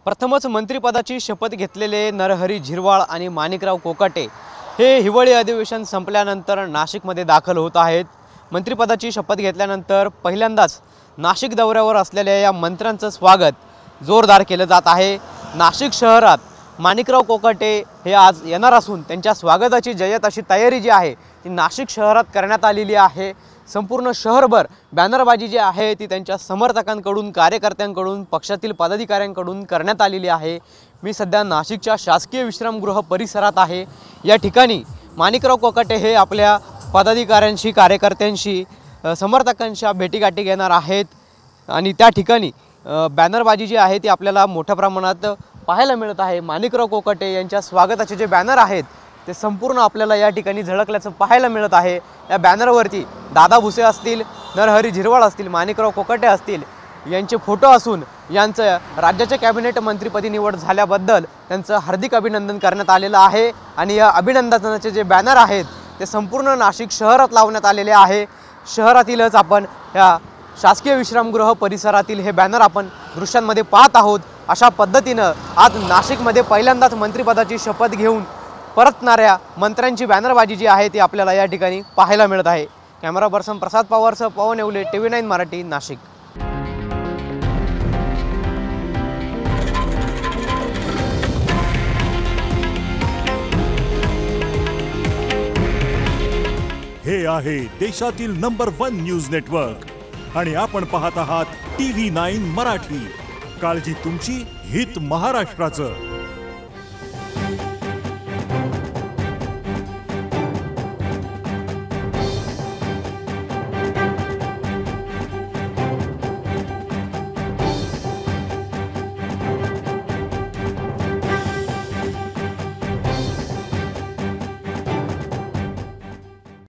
प्रथमच मंत्रिपदाची शपथ घेतलेले नरहरी झिरवाळ आणि माणिकराव कोकाटे हे हिवाळी अधिवेशन संपल्यानंतर नाशिकमध्ये दाखल होत आहेत। मंत्रिपदाची शपथ घेतल्यानंतर पहिल्यांदाच नाशिक दौऱ्यावर असलेल्या या मंत्र्यांचं स्वागत जोरदार केलं जात आहे। नाशिक शहरात माणिकराव कोकाटे हे आज येणार असून त्यांच्या स्वागताची जय्यत अशी तयारी जी आहे ती नाशिक शहरात करण्यात आलेली आहे। संपूर्ण शहरभर बॅनरबाजी जी आहे ती त्यांच्या समर्थकांकडून, कार्यकर्त्यांकडून, पक्षातील पदाधिकाऱ्यांकडून करण्यात आलेली आहे। मी सध्या नाशिकच्या शासकीय विश्रामगृह परिसरात आहे। या ठिकाणी माणिकराव कोकाटे हे आपल्या पदाधिकाऱ्यांशी, कार्यकर्त्यांशी, समर्थकांच्या भेटीगाठी घेणार आहेत आणि त्या ठिकाणी बॅनरबाजी जी आहे ती आपल्याला मोठ्या प्रमाणात पाहायला मिळत आहे। माणिकराव कोकाटे यांच्या स्वागताचे जे बॅनर आहेत ते संपूर्ण आपल्याला या ठिकाणी झळकल्याचं पाहायला मिळत आहे। या बॅनरवरती दादा भुसे असतील, नरहरी झिरवाळ असतील, माणिकराव कोकाटे असतील यांचे फोटो असून यांचं राज्याच्या कॅबिनेट मंत्रिपदी निवड झाल्याबद्दल त्यांचं हार्दिक अभिनंदन करण्यात आलेलं आहे आणि या अभिनंदनाचे जे बॅनर आहेत ते संपूर्ण नाशिक शहरात लावण्यात आलेले आहे। शहरातीलच आपण या शासकीय विश्रामगृह परिसरातील हे बॅनर आपण दृश्यांमध्ये पाहत आहोत। अशा पद्धतीनं आज नाशिकमध्ये पहिल्यांदाच मंत्रिपदाची शपथ घेऊन परतणाऱ्या मंत्र्यांची बॅनरबाजी जी आहे ती आपल्याला या ठिकाणी पाहायला मिळत आहे। कॅमेरा पर्सन प्रसाद पवारसह पवन येवले, TV9 मराठी, नाशिक। हे आहे देशातील नंबर 1 न्यूज नेटवर्क आणि आपण पाहत आहात TV9 मराठी। काळजी तुमची, हित महाराष्ट्राचं।